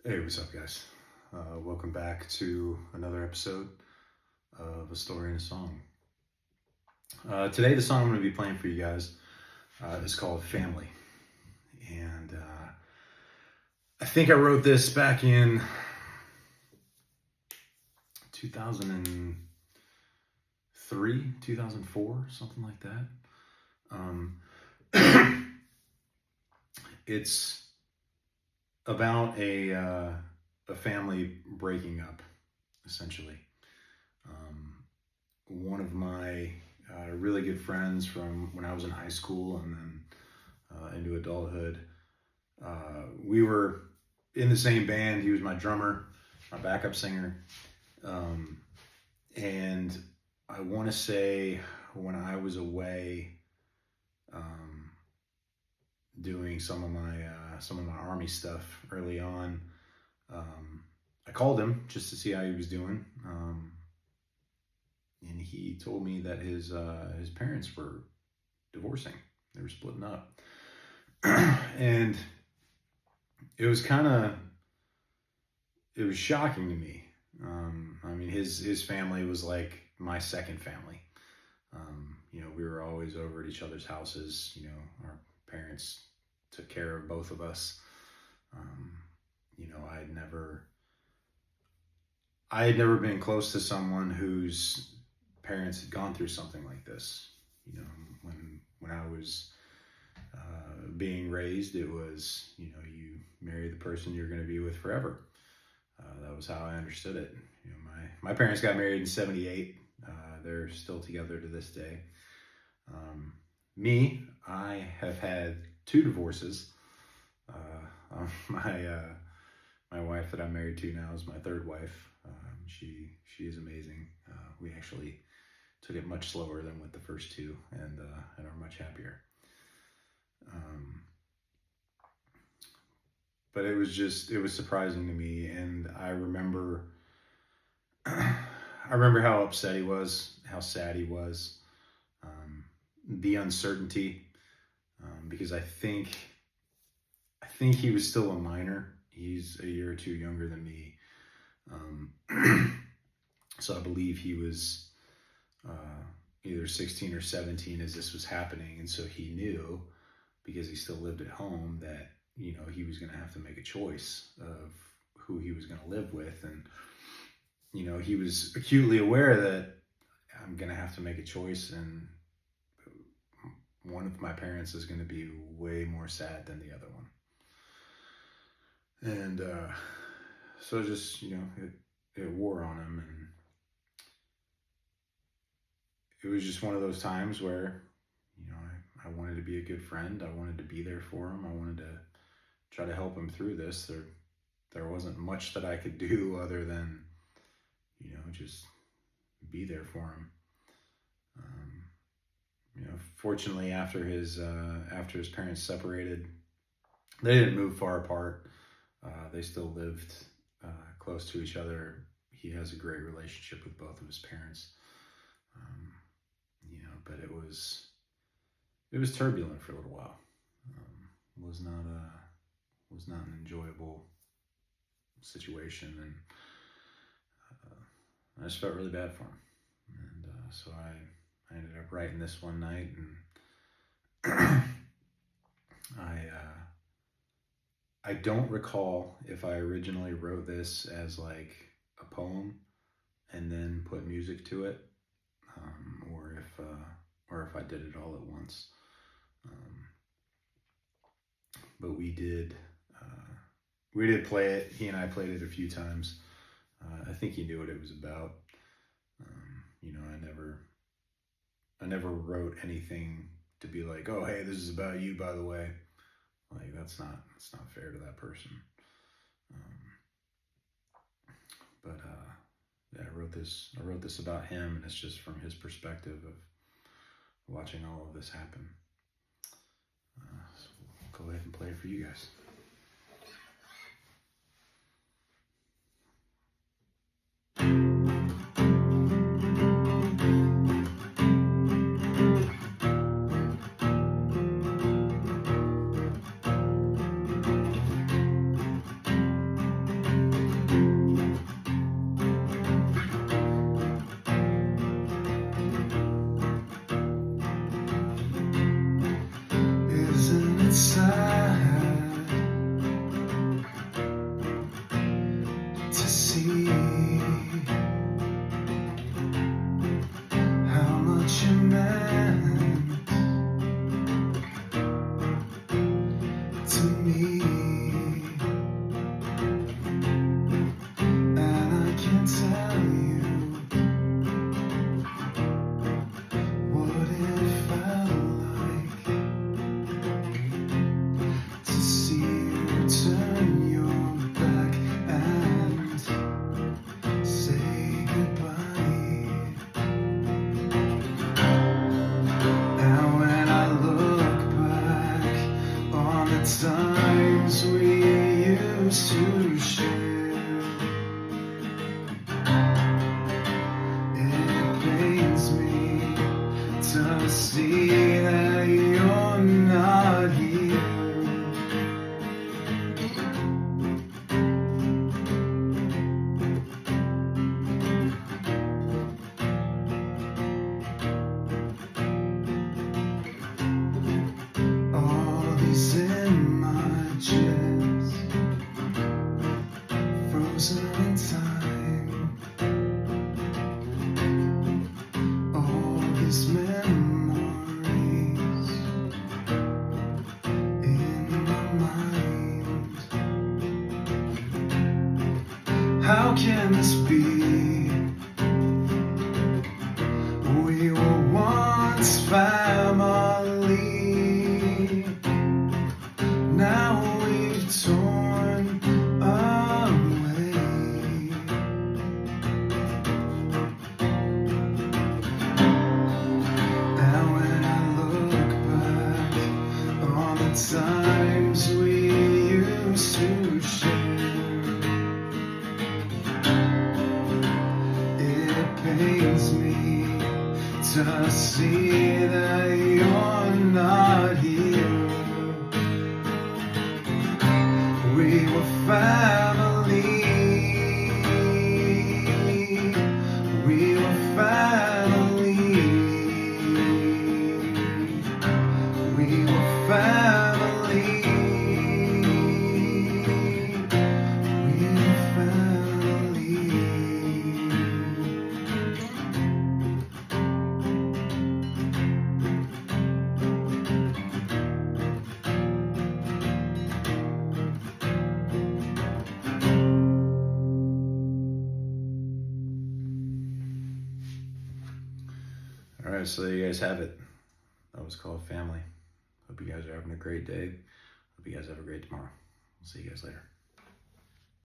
Hey, what's up, guys? Welcome back to another episode of A Story and a Song. Today, the song I'm going to be playing for you guys is called Family. And I think I wrote this back in 2003, 2004, something like that. It's about a family breaking up, essentially. One of my really good friends from when I was in high school and then into adulthood, we were in the same band. He was my drummer, my backup singer, and I want to say when I was away doing some of my army stuff early on, I called him just to see how he was doing, and he told me that his parents were divorcing. They were splitting up, and it was shocking to me. I mean, his family was like my second family. We were always over at each other's houses. Our parents took care of both of us. I had never been close to someone whose parents had gone through something like this. When I was being raised, it was, you marry the person you're going to be with forever. That was how I understood it. My parents got married in '78. They're still together to this day. I have had 2 divorces. My wife that I'm married to now is my 3rd wife. She is amazing. We actually took it much slower than with the first 2, and are much happier. But it was surprising to me, and I remember how upset he was, how sad he was, the uncertainty, because I think he was still a minor. He's a year or 2 younger than me. So I believe he was either 16 or 17 as this was happening. And so he knew, because he still lived at home, that, he was going to have to make a choice of who he was going to live with. And, he was acutely aware that I'm going to have to make a choice, and one of my parents is going to be way more sad than the other one. And so just, it wore on him, and it was just one of those times where, I wanted to be a good friend. I wanted to be there for him. I wanted to try to help him through this. There wasn't much that I could do other than, just be there for him. Fortunately, after his parents separated, they didn't move far apart. They still lived close to each other. He has a great relationship with both of his parents. But it was turbulent for a little while. Was not an enjoyable situation, and I just felt really bad for him. And so I ended up writing this one night, and I don't recall if I originally wrote this as like a poem and then put music to it, or if I did it all at once. But we did play it. He and I played it a few times. I think he knew what it was about. I never wrote anything to be like, oh, hey, this is about you, by the way. Like, that's not fair to that person. But yeah, I wrote this about him, and it's just from his perspective of watching all of this happen. So we'll go ahead and play it for you guys. share. It pains me to see that you're not here. All these images frozen in time, all these memories in my mind. How can this be? We were once family, now we've torn away. And when I look back on the times we used to share, it pains me to see that you're not here. We were family. We were family. We were family. We were family. All right, so there you guys have it. That was called Family. Hope you guys are having a great day. Hope you guys have a great tomorrow. We'll see you guys later.